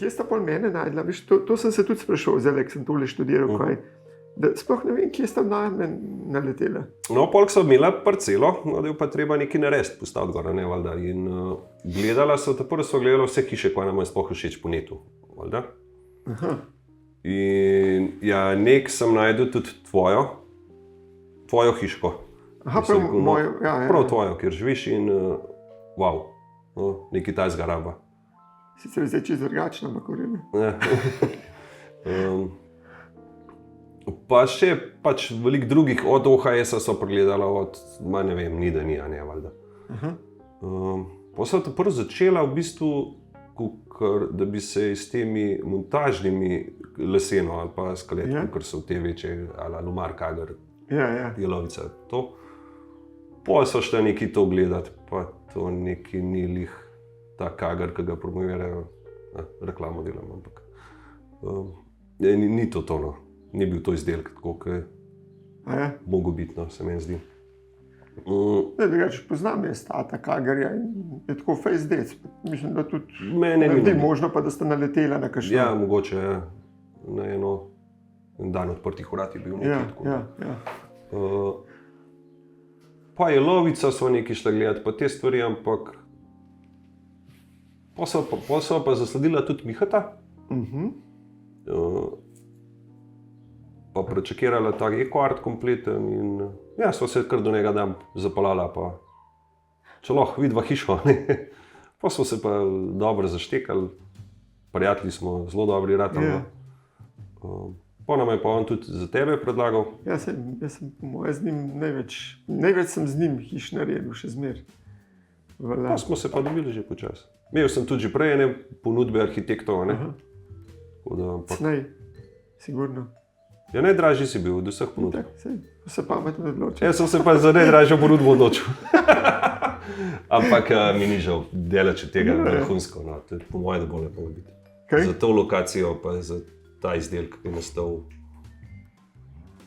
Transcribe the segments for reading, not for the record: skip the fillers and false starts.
kje sta pol mene najdla? Viš, to sem se tudi sprašal, zdaj, ko sem tole študiral, kaj. Da sploh ne vem, kje sta name naletela. No, polk so imela parcelo, no, da je pa treba nekaj narediti, postaviti gor, ne, valjda. In gledala so, prvo so gledala vse hiše, kaj nam je sploh všeč po netu, valjda. Aha. In ja, nek sem najdel tudi tvojo hiško. Aha, prav mojo, ja. Prav tvojo, kjer živiš in wow, no, nekaj tajzga raba. Sicer zdaj čisto drugačno, ampak v redu. Pa še pač veliko drugih, od OHS-a so pregledala, od, ne vem, ni da ni, a ne, valjda. Pa so prvo začela v bistvu, da bi se s temi montažnimi leseno ali pa skeletki, ker so te večje, ali Lumar, Kager, Jelovica, to. Pol so šla nekaj to gledati, pa to nekaj ni lih ta Kager, ki ga promovirajo, reklamo delam, ampak ni to no. Ni bil to izdelek, tako kot je mogo biti, no, se meni zdi. Ne, drugače poznam jaz tata Kagerja in je tako fejs dec. Mislim, da tudi ni možno pa, da sta naletela na kakšno. Ja, mogoče je. Na en dan odprtih vrat je bil nekaj tako. Ja. Pa Jelovica so nekaj šla gledati, pa te stvari, ampak pol so pa zasledila tudi Mihata. Pa prečekirala ta EcoArt kompleten in ja, so se kar do njega dan zapeljala, pa če lahko vidva hišo, ne. Pa so se pa dobro zaštekali, prijatelji smo zelo dobri ratali. Pa nam je pa on tudi za tebe predlagal. Jaz sem po moje z njim največ sem z njim hiš naredil, še zmer. Pa smo se pa dobili že počas. Imel sem tudi že prej ene ponudbe arhitektov, ne. Cnej, sigurno. Ja, najdražji si bil od vseh ponudb. Se pametno odločil. Jaz sem se pa za najdražjo ponudbo odločil. Ampak mi ni žal delati tega vrhunsko, no. To je po moje, da bo lepo biti. Kaj? Za to lokacijo pa za ta izdelek, ki je nastal.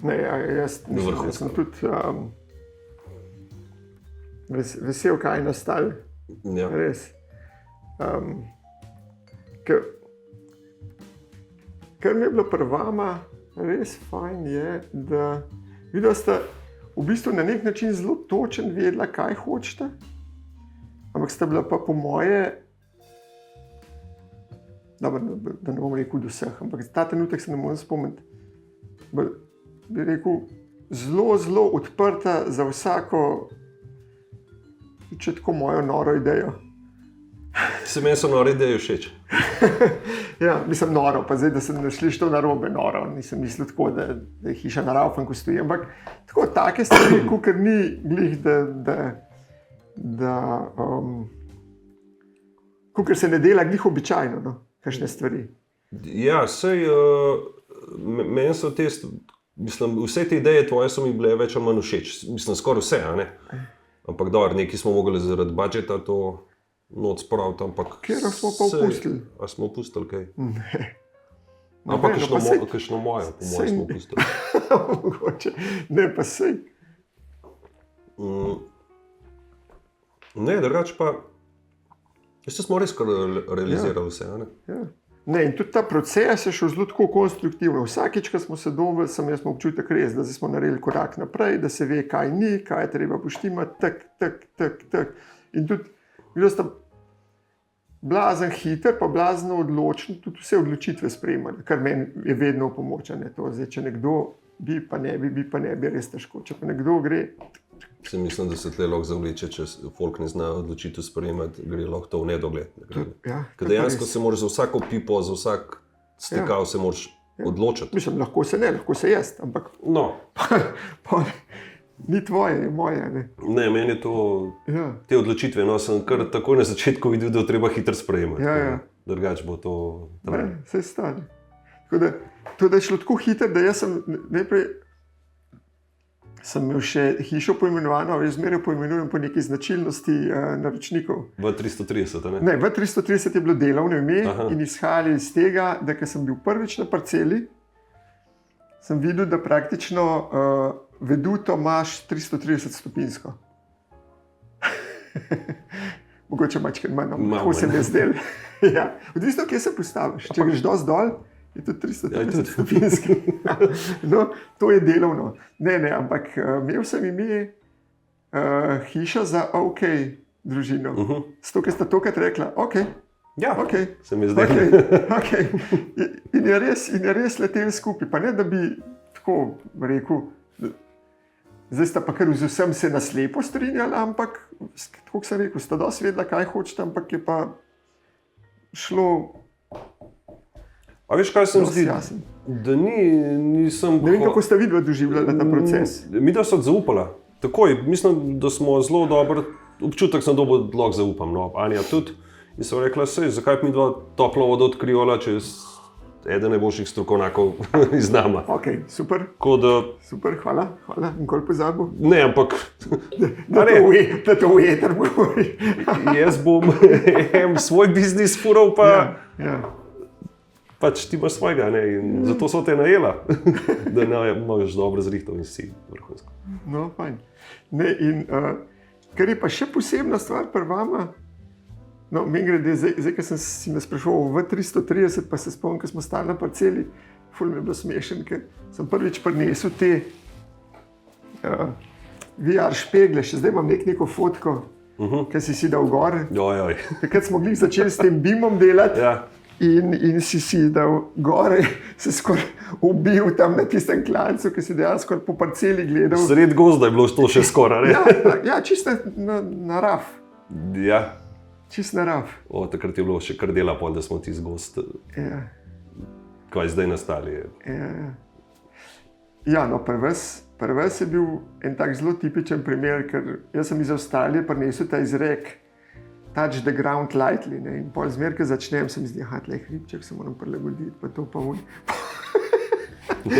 Ne, jaz sem tudi vesel, kaj je nastal. Ja. Res. Kar mi je bilo pri vama res fajn je, da videla sta v bistvu na nek način zelo točen vedela, kaj hočete, ampak sta bila pa po moje, dobro, da ne bom rekel do vseh, ampak ta trenutek se ne morem spomniti, bi rekel, zelo odprta za vsako, če tako mojo noro idejo. Se meni so nore ideje všeč. Ja, mislim noro, pa zdaj, da sem našli to narobe noro, nisem mislil tako, da je hiša na Raufanku stoji, ampak tako take stvari, kakor ni glih, kakor se ne dela glih običajno, no, kakšne stvari. Ja, sej, meni so te, mislim, vse te ideje tvoje so mi bile več ali manj všeč, mislim, skoraj vse, a ne? Ampak dobro, nekaj smo mogli zaradi budžeta to noc spraviti, ampak... Kjer smo pa opustili? A smo opustili kaj? Ne. Ampak kakšno mojo, po moje smo opustili. Mogoče, ne pa sej. Ne, drugače pa... Jaz smo res realizirali vse, a ne? Ja. Ne, in tudi ta proces je šel zelo tako konstruktivno. Vsakič, ko smo se dobili, jaz smo občutek res, da smo naredili korak naprej, da se ve, kaj ni, kaj je treba poštimati, tak. In tudi bilo sta blazen hiter, pa blazno odločen, tudi vse odločitve sprejemali, kar meni je vedno v pomoč. Zdaj, če nekdo bi, pa ne bi, res težko. Če pa nekdo gre... Se mislim, da se tle lahko zavleče, če folk ne zna odločitev sprejemati, gre lahko to v nedogled. Ja, ker dejansko se moraš za vsako pipo, za vsak stekav se moraš odločiti. Mislim, lahko se jaz, ampak... No. Ni tvoje, je moje, ne? Ne, meni je to, te odločitve, no, sem kar takoj na začetku videl, da jo treba hitro sprejemati. Ja. Drugače bo to trajno. Ne, saj stane. Tako da je šlo tako hitro, da jaz sem najprej, sem imel še hišo poimenovano, jaz zmeraj poimenujem po neki značilnosti naročnikov. V 330, ne? Ne, v 330 je bilo delovno ime. Aha. In izhajali iz tega, da ko sem bil prvič na parceli, sem videl, da praktično veduto imaš 330 stopinsko. mogoče mačkaj manj, tako se mi je zdelo. Ja. Odvisno, kje se postaviš. Če greš dosti dol, je to 330 stopinjski. No, to je delovno. Ne, ampak imel sem ime hiša za OK družino. Zato, ker sta tokrat rekla, OK. Ja, okay, se mi zdaj. Okay. In je res letel skupaj. Pa ne, da bi tako rekel, zdaj sta pa kar z vsem se naslepo strinjali, ampak, tako sem rekel, sta dosti vedela, kaj hočete, ampak je pa šlo. A veš, kaj sem zdi? Da nisem... Ne vem, kako sta vidva doživljala ta proces. Mi da so zaupala. Takoj, mislim, da smo zelo dober, občutek sem dobil, da lahko zaupam. No, Anja tudi. In sem rekla, zakaj bi mi dva toplo vodo odkrivala, če je eden najboljših strokovnjakov iz nama. Ok, super. Da, super, hvala. Nikoli pozabil. Ne, ampak... Da to ujeter govori. Jaz bom svoj biznis fural, pa... Ja. Pač ti imaš svojega, ne, in zato so te najela, da imaš dobro zrihtov in si vrhunsko. No, fajn. Ne, in kar je pa še posebna stvar pri vama, no, meni grede, zdaj, ker sem si me sprašoval v 330, pa se spomnim, ko smo stali na parceli, ful mi je bilo smešen, ker sem prvič prinesel te VR špegle, še zdaj imam neko fotko, ki si dal gor. Takrat smo glih začeli s tem BIM-om delati. Ja. In si dal gore, se skoraj ubil tam na tistem klancu, ki si dejansko po parceli gledal. Sred gozda je bilo to še skoraj, ne? Ja, čisto narav. Ja. Čisto narav. Takrat je bilo še kar dela pol, da smo ti z gost. Ja. Kaj zdaj nastali. Ja, no, pri vas je bil en tak zelo tipičen primer, ker jaz sem iz Avstralije prinesel ta izrek touch the ground lightly, ne? In pol zmer, ko začnem, se mi zdi, tlej hribček, se moram prilagoditi, pa to pa vodi.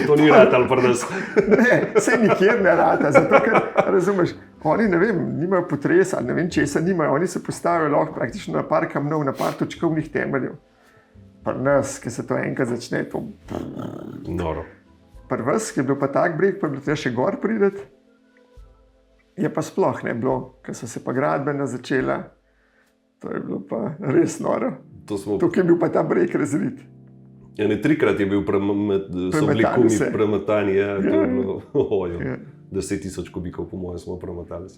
To ni ratal pri nas. Ne, saj nikjer ne rata, zato ker, razumeš, oni, ne vem, nimajo potresa, ne vem, česa nimajo, oni se postavijo lahko praktično na par kamnov, na par točkovnih temeljev. Pri nas, ki se to enkrat začne, to... Noro. Pri vas, ki je bil pa tak breg, pa je bilo treba še gor prideti, je pa sploh ne bilo, ker so se pa gradbena začela. To je bilo pa res noro. Tukaj je bil pa ta breg razvit. Ja, ne, 3-krat je bil premetani, ja, to je bilo, 10,000 kubikov, po mojem, smo premetali.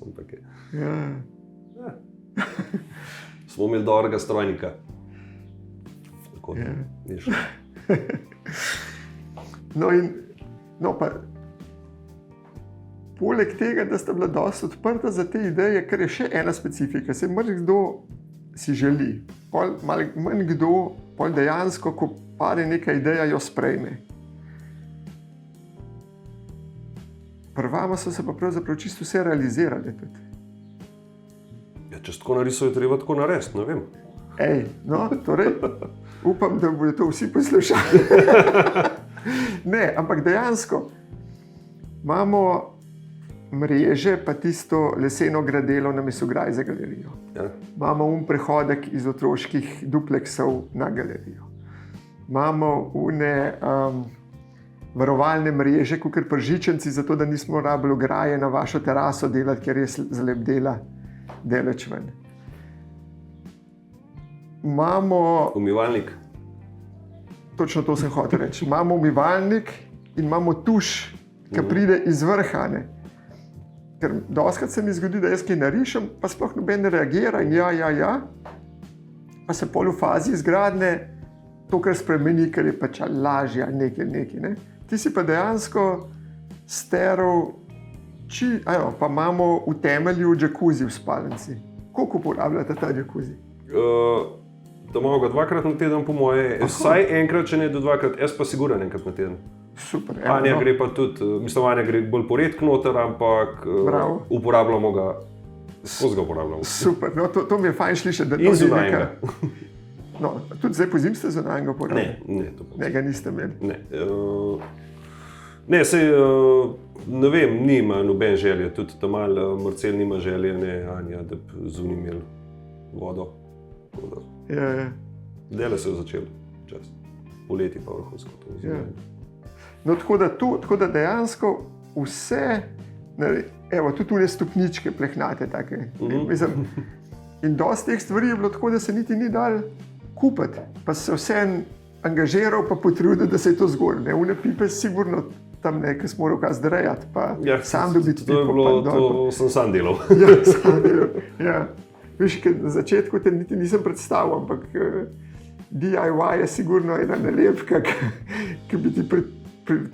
Ja. Smo imeli dobrega strojnika. Tako da, je šlo. No, pa poleg tega, da sta bila dosti odprta za te ideje, kar je še ena specifika, se marsikdo si želi. Manj kdo dejansko, ko pade neka ideja, jo sprejme. Pri vama so se pa pravzaprav čisto vse realizirali tudi. Ja, če tako narisuje, treba tako narediti, ne vem. No, torej, upam, da bodo to vsi poslušali. Ne, ampak dejansko imamo mreže, pa tisto leseno gradelo na Mesograj za galerijo. Ja. Imamo prehodek iz otroških dupleksov na galerijo. Imamo varovalne mreže, kakor pržičenci, zato da nismo rabili ograje na vašo teraso delati, ker je zlep deleč ven. Imamo... Umivalnik. Točno to sem hotel reči. Imamo umivalnik in imamo tuš, ki pride iz vrha. Ker dostakrat se mi zgodi, da jaz kaj narišem, pa sploh noben ne reagira in ja, pa se pol v fazi izgradnje to, kar spremeni, ker je pač lažje nekaj. Ne? Ti si pa dejansko steral, pa imamo v temelju džakuzi v spalnici. Koliko uporabljate ta džakuzi? Da imamo ga 2-krat na teden, po moje, vsaj enkrat, če ne do 2-krat, jaz pa sigurno enkrat na teden. Super. Anja gre pa tudi, Anja gre bolj po redk noter, ampak uporabljamo ga, skozi ga uporabljamo. Super, no to mi je fajn slišati, da to in zunajnega. No, tudi zdaj pozim ste zunajnega uporabljali? Ne. Ne, ga niste imeli? Ne, sej, ne vem, nima noben želje, tudi tam malo Marcel nima želje, ne Anja, da bi zunaj imeli vodo. Ja. Dele se je začelo, čas. Poleti pa vrhunsko to zunaj. No, tako da dejansko vse, evo, tudi tule stopničke plehnate take. Mislim, In dosti teh stvari je bilo tako, da se niti ni dal kupiti, pa se vseeno angažiral, pa potrudil, da se je to zgodilo. Une pipe sigurno tam nekaj smo morali kaj zdrejati, pa sam dobiti pipo. To je bilo, to sem sam delal. Ja, sam delal, ja. Veš, na začetku te niti nisem predstavil, ampak DIY je sigurno ena nalepka, ki bi ti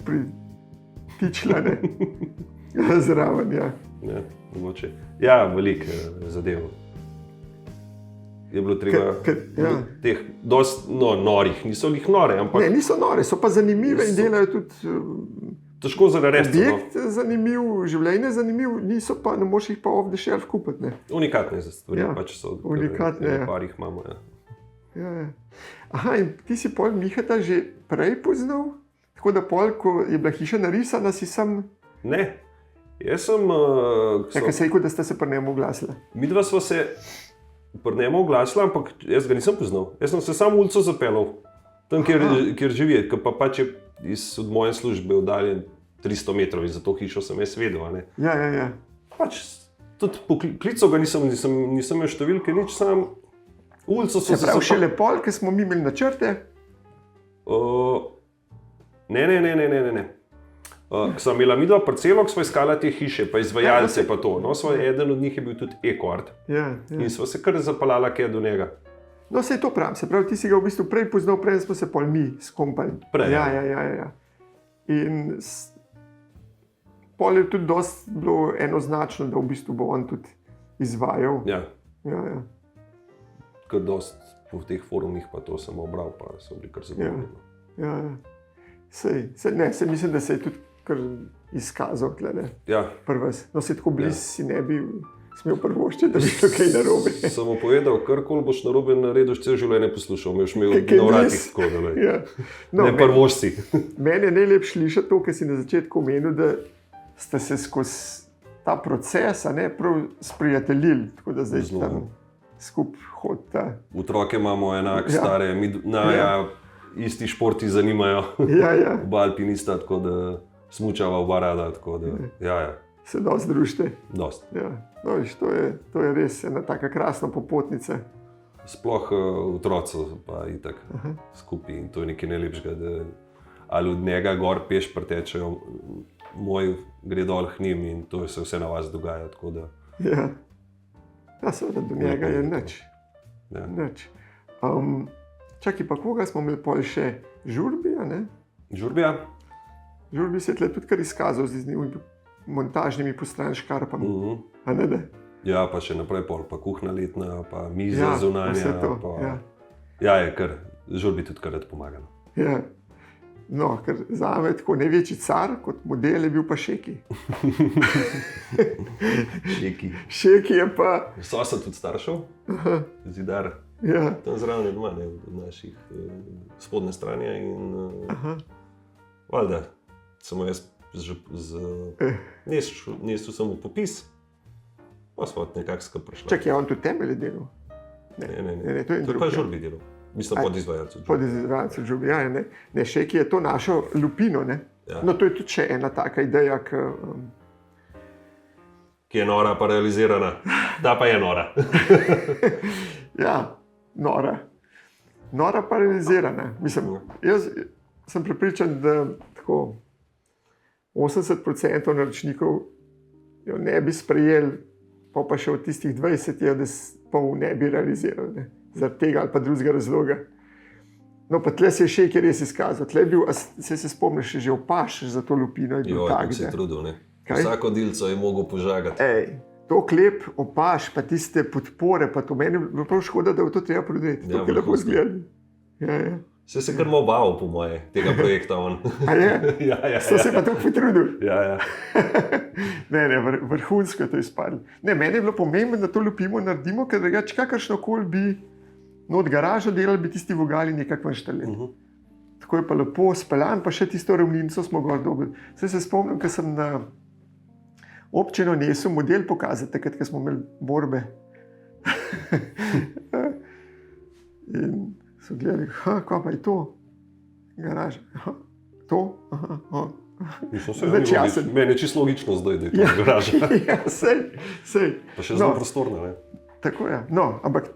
pritičila zraven. Ja, mogoče. Ja, veliko zadev. Je bilo treba teh dosti norih, niso jih nore, ampak... Ne, niso nore, so pa zanimive in delajo tudi... Težko za narediti. Objekt zanimiv, življenje zanimiv, niso pa, ne moš jih pa off the shelf kupiti, ne. Unikatne stvari, pač so. Unikatne, ja. Par jih imamo, ja. Ja. Aha, in ti si pol Mihata že prej poznal? Tako da pol, ko je bila hiša narisana, si sam... Ne, jaz sem... Kaj se je rekel, da sta se pri njemu oglasila? Midva sva se pri njemu oglasila, ampak jaz ga nisem poznal. Jaz sem se sam ulico zapeljal, tam, kjer živi, ker pa pač je od moje službe oddaljen 300 metrov in za to hišo sem jaz vedel. Ja. Pač tudi poklical ga nisem imel številke, nič, sam ulico so se... Se pravi, šele pol, ker smo mi imeli načrte? Ne. Ko sem imela midva parcelo, ko smo iskala te hiše, pa izvajalce pa to. No, eden od njih je bil tudi Eko-art. Ja. In sva se kar zapeljala kaj do njega. No, se je to pravim. Se pravi, ti si ga v bistvu prej poznal, prej smo se pol mi skompali. Prej. Ja. In pol je tudi dosti bilo enoznačno, da v bistvu bo on tudi izvajal. Ja. Ja. Kar dosti po teh forumih pa to sem obral, pa so bili kar zadovoljni. Ja. Sej mislim, da se je tudi kar izkazal tle, ja. Prvas. No, se tako blizu si ne bi smel prvoščiti, da bi šlo kaj narobe. Sem mu povedal, karkoli boš narobe naredil, cel življenje poslušal, me boš imel na vratih tako, da ja. No, ne prvošč si. Meni je najlepše slišati to, kar si na začetku omenil, da ste se skozi ta proces prav sprijateljili, tako da zdaj tam skupaj hodita. Otroke imamo enak, stare, isti športi zanimajo. Ja. Oba alpinista, tako da smučava oba rada, tako da ja. Se dosti družite. Dosti. Ja. No, viš, to je res ena taka krasna popotnica. Sploh otroci pa itak skupaj in to je nekaj najlepšega, da ali od njega gor peš pretečejo, moj gre dol k njim in to se vse na vas dogaja, tako da... Ja, seveda do njega je nič. Ja. Nič. Čakaj, pa koga smo imeli pol še? Žurbija, ne? Žurbija? Žurbi se je tle tudi kar izkazal z njimi montažnimi postran škarpami. A ne da? Ja, pa še naprej pol, pa kuhna letna, pa miza zunanja. Vse to, Ja, je kar, Žurbi tudi kar rad pomaga. Ja. No, ker zame tako največji car kot model je bil pa Šeki. Šeki je pa... Sosa tudi staršev, Zidar. Ja. Tam zraven je doma, od naših spodne stranje in valjda, samo jaz nesel sem v popis, pa smo nekako skupaj prišli. Čakaj, je on tudi temelje delal? Ne, to je pa Žurbi delal. Mislim, podizvajalcev. Podizvajalcev Žurbi, ja, ne. Ne, Šeki je to našo lupino, ne. Ja. No, to je tudi še ena taka ideja, ki je nora pa realizirana. Ta pa je nora. Ja. Nora pa realizirana. Mislim, jaz sem prepričan, da tako 80% naročnikov jo ne bi sprejeli, pa še od tistih 20, da pol ne bi realizirali, ne? Zaradi tega ali pa drugega razloga. No, pa tle se je Šeki res izkazal. Tle je bil, se spomniš, že opaš za to lupino. Kako se je trudil, ne? Vsako dilco je mogel požagati. To klep, opaš, pa tiste podpore, pa to meni je prav škoda, da bo to treba prodati. To, ki lahko zgleda. Ja. Se kar malo bavil po moje, tega projekta on. A je? Ja. So se pa tako potrudil. Ja. Ne, vrhunsko je to izpadlo. Ne, meni je bilo pomembno, da to lupimo naredimo, ker drugače kakršnokoli bi od garaža delali, bi tisti vogali nekako inštalirali. Tako je pa lepo speljan, pa še tisto ravninico smo gor dobili. Se spomnim, ker sem na občino nesel model pokazati, takrat, ko smo imeli borbe. In so gledali, kaj pa je to? Garaža. To? Meni je čisto logično zdaj, da je to garaža. Ja, sej. Pa še zelo prostorno, ne? Tako je. No, ampak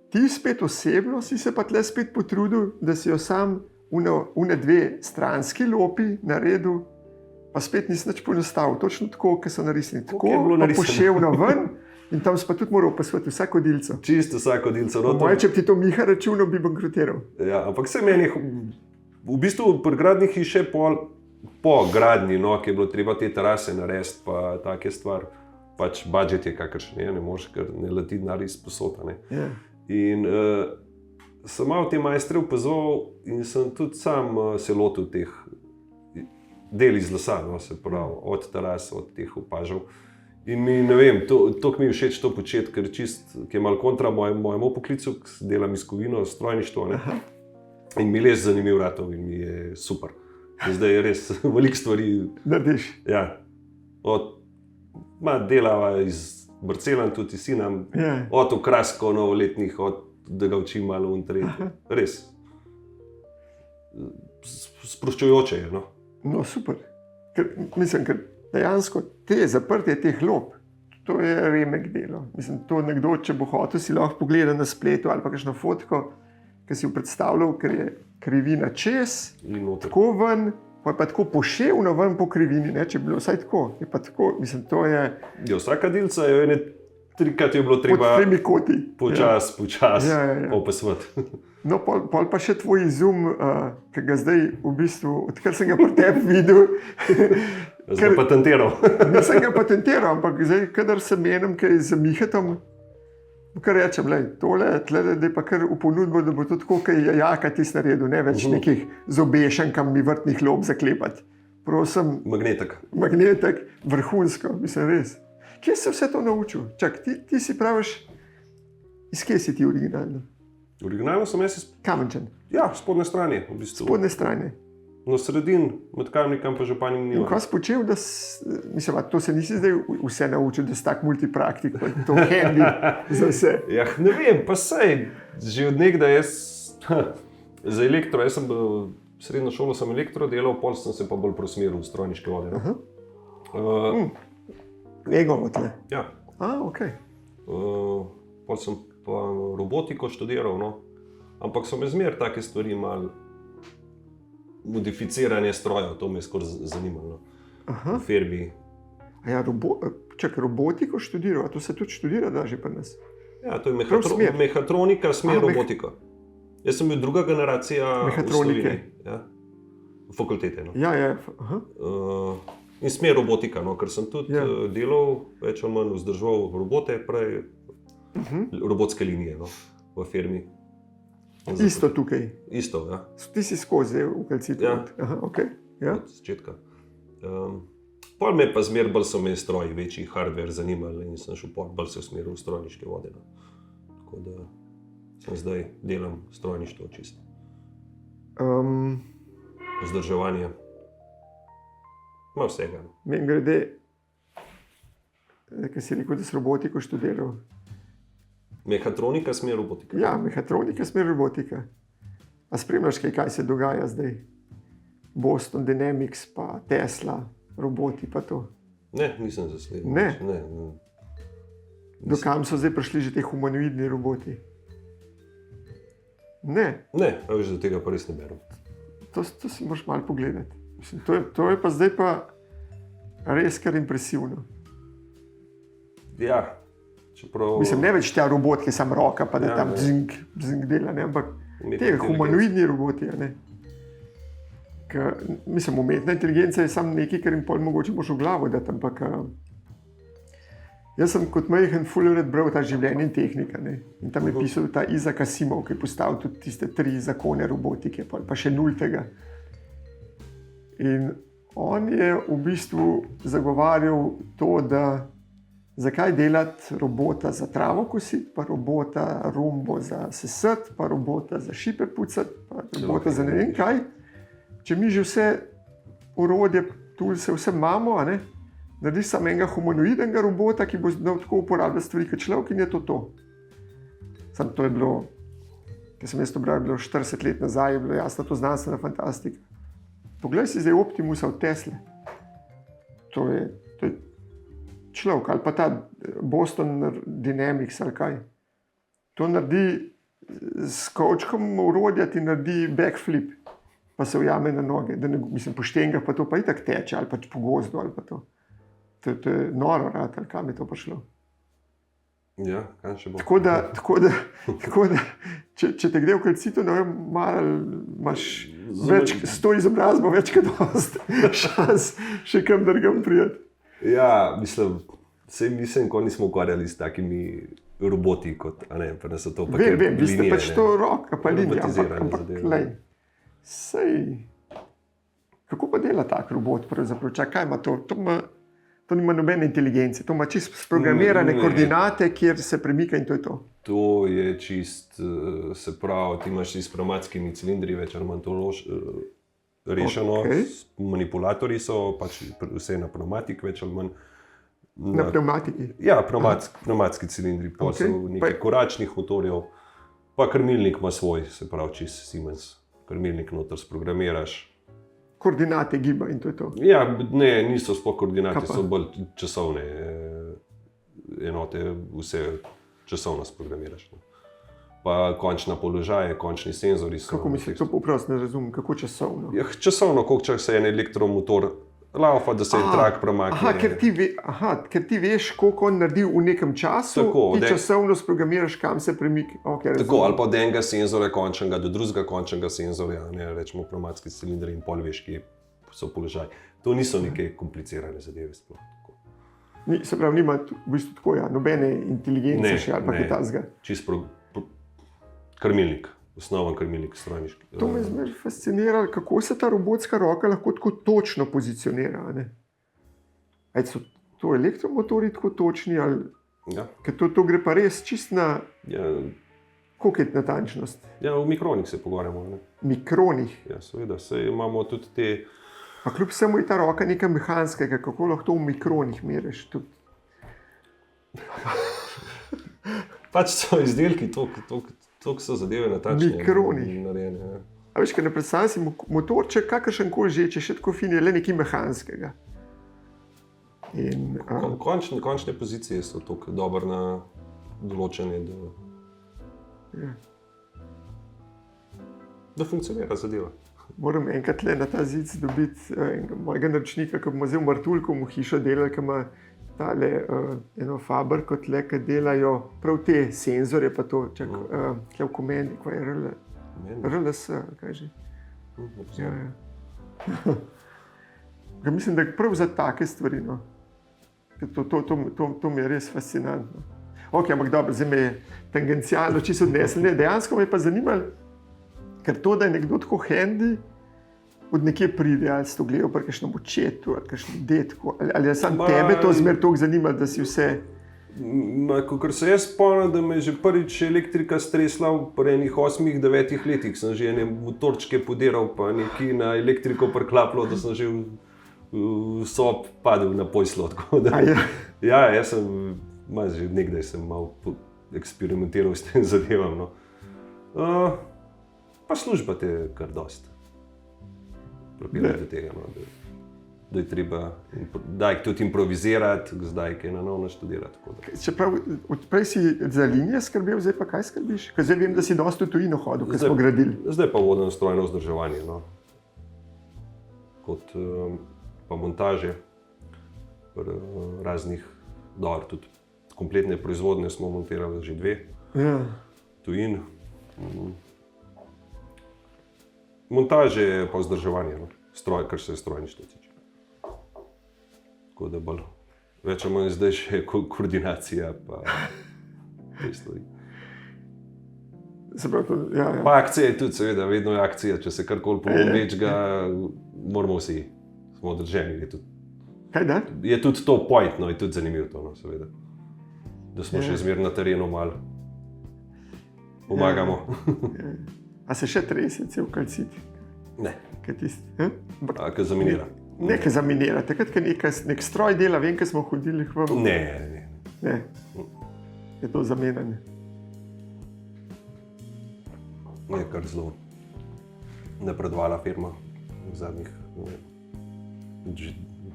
ti spet osebno si se pa tle spet potrudil, da si jo sam une dve stranski lopi naredil, pa spet nisi nič poenostavil, točno tako, kot so narisani. Tako je bilo pa narisano. poševno ven in tam si pa tudi moral pasvati vsako dilco. Čisto vsako dilco. No, Moje, če bi ti to Miha računal, bi bankrotiral. Ja, ampak se meni, v bistvu pri gradnji hiše po gradnji, no, ki je bilo treba te terase narediti, pa take stvari, pač budžet je kakršen je, ne moreš, ker ne leti denar iz posota. Ja. In sem malo te majstre opazoval in sem tudi sam se lotil teh del iz lesa, no, se pravi, od teras, od teh opažal. In mi, ne vem, to mi je všeč to početi, ker je malo kontra mojemu poklicu, ki delam iz kovino, strojništvo, ne. In mi je res zanimiv ratov in mi je super. In zdaj je res veliko stvari. Narediš. Ja, delava iz Barcelan, tudi sinam, Ja. od okraskov novoletnih, da ga učim malo untreti. Res. Sproščujoče je, no. No, super. Mislim, ker dejansko zaprtje teh lop, to je remek delo. Mislim, to nekdo, če bo hotel, si lahko pogleda na spletu ali pa kakšno fotko, ki si jo predstavljal, ker je krivina čez, In noter. tako ven, pa je pa tako poševno ven po krivini, ne? Če bi bilo vsaj tako. Je pa tako, mislim, to je Ja, vsaka dilca je ene trikrat je bilo pod treba tremi koti. počas, Ja. opasovati. No, pol pa še tvoj izum, ki ga zdaj v bistvu, odkar sem ga pri tebi videl, Zdaj patentiral. nisem ga patentiral, ampak zdaj, kadar se menim kaj z Mihatom, kar rečem, tole je pa kar v ponudbo, da bo to tako, kot je Jaka tisti naredil, ne več nekih z obešankami vrtnih lop zaklepati. Prosim, magnetek, vrhunsko, mislim res. Kje si vse to naučil? Čak, ti si praviš, iz kje si ti originalno? Originalno sem jaz iz Kamenčan, spodne strani, v bistvu. spodne strani. Na sredin, med Kamnikom pa Županjem In Nila. ko si počel, mislim, to se nisi zdaj vse naučil, da si tak multipraktik, pa to handy za vse. Ja, ne vem, pa sej, že od nekdaj jaz za elektro, jaz sem bil, srednjo šolo sem elektro delal, pol sem se pa bolj prosmeril v strojniške vode. Egovo tle. Ja, Ok. pol sem pa robotiko študiral, no. Ampak so me zmer take stvari malo modificiranje strojev, to me je skoraj zanimalo. V firmi. Ja, robotiko študiral, a to se tudi študira, da že pri nas. Ja, to je Prav smer. mehatronika, smer robotika. Jaz sem bil druga generacija Mehatronike. Ja, fakultete. No. Ja. In smer robotika, no, ker sem tudi delal, več ali manj vzdrževal robote, prej robotske linije, no, v firmi. Isto tukaj. Isto, ja. Ti si skozi v kalcitu. Ja. Okay. Ja. Od začetka. Pol me pa zmer bolj so me stroji, večji hardware zanimali in sem šel bolj se usmeril v strojniške vode. No. Tako da sem zdaj delam strojništvo čisto. Vzdrževanje. Ima vsega. Meni grede, kaj si rekel, da si robotiko študiral. Mehatronika, smer robotika. Ja, mehatronika, smer robotika. A spremljaš kaj se dogaja zdaj? Boston Dynamics, pa Tesla, roboti pa to. Ne, nisem zasledil. Ne? Do kam so zdaj prišli že te humanoidni roboti? Ne. Ne, a veš, da tega pa res ne berem. To si moraš malo pogledati. Mislim, to je pa zdaj pa res kar impresivno. Ja, čeprav... Mislim, ne več ta robot, ki je sam roka, pa da tam bzink dela, ne, ampak te humanoidni roboti, ne. Mislim, umetna inteligenca je samo nekaj, kar jim pol mogoče boš v glavo dati, ampak jaz sem kot majhen ful rad bral ta življenje in tehnika, ne. In tam je pisal ta Isaac Asimov, ki je postavil tudi tiste 3 zakone robotike, pa še 0. In on je v bistvu zagovarjal to, da zakaj delati robota za travo kositi, pa robota rumbo za sesati, pa robota za šipe pucati, pa robota za ne vem kaj. Če mi že vse orodje, toolse, vse imamo, narediš samo enega humanoidnega robota, ki bo znal tako uporabljati stvari kot človek in je to. Samo to je bilo, ki sem jaz to bral, je bilo 40 let nazaj, je bilo jasno to znanstvena fantastika. Poglej si zdaj Optimusa od Tesle. To je človek ali pa ta Boston Dynamics ali kaj. To naredi s kovčkom urodja, ti naredi backflip, pa se ujame na noge. Mislim, po štengah pa to pa itak teče ali pač po gozdu ali pa to. To je noro, ali kam je to prišlo. Ja, kaj še bo. Tako da če te gre v kalcitu, ne vem, malo imaš več, s to izobrazbo več kot dost šans še kam drugam prijeti. Ja, mislim, ko nismo ukvarjali s takimi roboti, kot, a ne, pa da so to pa Vem, vi ste linije, pač to roka, pa linija, ampak lej, sej, kako pa dela tak robot pravzaprav? Kaj ima to? To nima nobene inteligence, to ima čisto sprogramirane koordinate, kjer se premika in to je to. To je čist, se pravi, ti imaš s pnevmatskimi cilindri več ali manj to rešeno, manipulatorji so, pač vse na pnevmatik več ali manj. Na pnevmatiki? Ja, pnevmatski cilindri, pa so nekaj koračnih motorjev, pa krmilnik ima svoj, se pravi, čist Siemens, krmilnik noter sprogramiraš. Koordinate giba in to je to. Ja, ne, niso sploh koordinate, so bolj časovne enote, vse časovno sprogramiraš. Pa končna položaje, končni senzori so. Kako misliš, to poprosto ne razumem, kako časovno? Ja, časovno, koliko časa se en elektromotor laufa, da se trak premakne. Ker ti veš, koliko on naredi v nekem času, tako, ti časovno sprogramiraš, kam se premika. Okay, tako, ali pa od enega senzorja končnega do drugega končnega senzorja, ne, rečemo pnevmatski cilindri in pol veš, kje so položaj. To niso neke komplicirane zadeve sploh. Se pravi, nima v bistvu tako, ja, nobene inteligence še ali pa kaj takega. Čist krmilnik. Osnoven krmilnik strojniški. To me zmeraj fascinira, kako se ta robotska roka lahko tako točno pozicionira. So to elektromotori tako točni? Ja. Ker to gre pa res čist na koliko je natančnost? Ja, v mikronih se pogovarjamo. Ne? Mikronih? Ja, seveda. Imamo tudi te... Pa kljub vsemu je ta roka nekaj mehanskega, kako lahko to v mikronih meriš? Pač so izdelki, to so zadeve natančne. Mikronih. A veš, ker ne predstavljam si motorček, kakršen koli že, če še tako fin je, le nekaj mehanskega. Končne pozicije so tako dobro na določene, da funkcionira zadeva. Moram enkrat le na ta zid dobiti mojega naročnika, ki bomo zdaj v Martuljku v hišo delali, ki ima tale eno fabriko tle, ki delajo prav te senzorje, pa to, tle v komendi, ko je RLS, kaj že. Mislim, da je prav za take stvari, no. To mi je res fascinantno. Ok, ampak dobro, zdaj me je tangencialno čisto odnesel. Dejansko me je pa zanimalo, ker to, da je nekdo tako handy, od nekje pride, ali si to gledal pri kakšnem očetu, ali kakšnem detku, ali je sam tebe to zmer toliko zanimalo, da si vse... Kakor se jaz spomnim, da me je že prvič elektrika stresla pri enih 8-9 letih, sem že ene motorčke podiral, pa nekaj na elektriko priklaplo, da sem že v sob padel na pojslo. Ja, jaz sem, že nekdaj sem malo eksperimentiral s tem zadevam. No. Pa služba te je kar dosti. Propila do tega, no, da je treba tudi improvizirati, zdaj kaj na novo naštudirati. Čeprav odprej si za linije skrbel, zdaj pa kaj skrbiš? Ker zdaj vem, da si dosti v tujino hodil, ker smo gradili. Zdaj pa vodim strojno vzdrževanje, no. Kot pa montaže raznih, tudi kompletne proizvodne smo montirali že 2 tujin. Montaže pa vzdrževanje, no. Kar se strojništva tiče. Tako da bolj, več ali manj zdaj še koordinacija pa te stvari. Pa akcija je tudi, seveda, vedno je akcija, če se karkoli pomembnečega, moramo vsi, smo održeni. Kaj da? Je tudi to point, no, je tudi zanimivo to, no, seveda. Da smo še zmer na terenu malo pomagamo. A se še tresete v kalciti? Ne. Kaj tisti? Kaj zaminira? Ne, kaj zaminira. Takrat, ko nek stroj dela, vem, kaj smo hodili k vam. Ne. Je to zamenjanje. Je kar zelo napredovala firma v zadnjih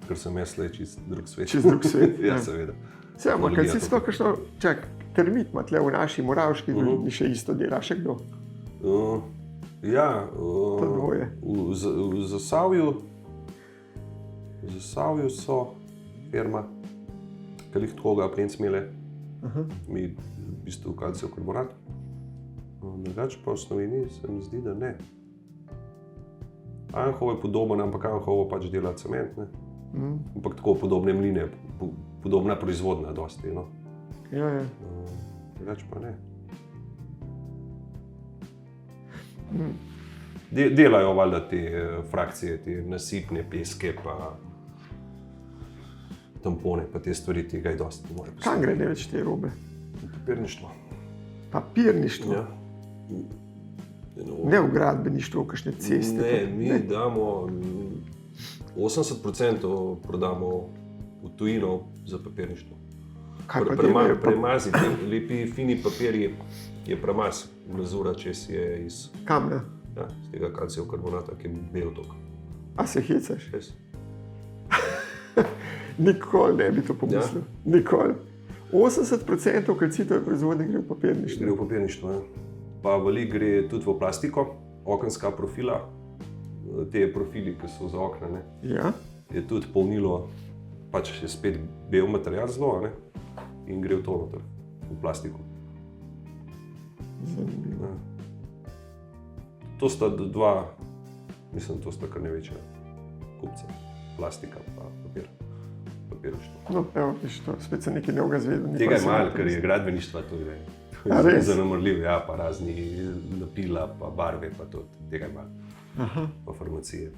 ker sem jaz le čist drug svet. Čez drug svet. Ja, seveda. Vse, ampak Tehnologija si to to kakšno, čak, termit ima tle v naši Moravški dolini še isto dela, še kdo? Ja, To dvoje. v Zasavju so firma, ki jih tako ga princ imele, mi v bistvu kalcijev karbonat. Drugače pa v Sloveniji se mi zdi, da ne. Anhovo je podoben, ampak Anhovo pač dela cement, ne. Ampak tako podobne mline, podobna proizvodnja dosti, no. Ja, ja. Drugače pa ne. Delajo valjda te frakcije, te nasipne peske, pa tampone, pa te stvari, tega je dosti. Kam gre največ te robe? Papirništvo. Papirništvo? Ja. Ne v gradbeništvu, v kakšne ceste? Ne, mi damo 80% prodamo v tujino za papirništvo. Kaj pa delajo? Premazi, lepi, fini papirji je premaz, glazura, čez je iz Kamna? ja, z tega kalcijev karbonata, ki je bel tok. A se hecaš? Res. Nikoli ne bi to pomislil. Ja. Nikoli. 80% kalcitove proizvodnje gre v papirništvo. Gre v papirništvo, ja. Pa veliko gre tudi v plastiko, okenska profila, te profili, ki so za okna, ne. Ja? Je tudi polnilo, pač je spet bel material zelo, ne, in gre v to noter, v plastiko. Zanimivo. Ja. To sta dva, mislim, to sta kar največja kupca, plastika pa papirništvo. No, evo, viš to, spet se nekaj novega zvedel. Tega je malo, ker je gradbeništva tudi, A res? zanemrljiv, ja, pa razni napila, pa barve, pa to, tega je malo. Aha. Pa farmacije.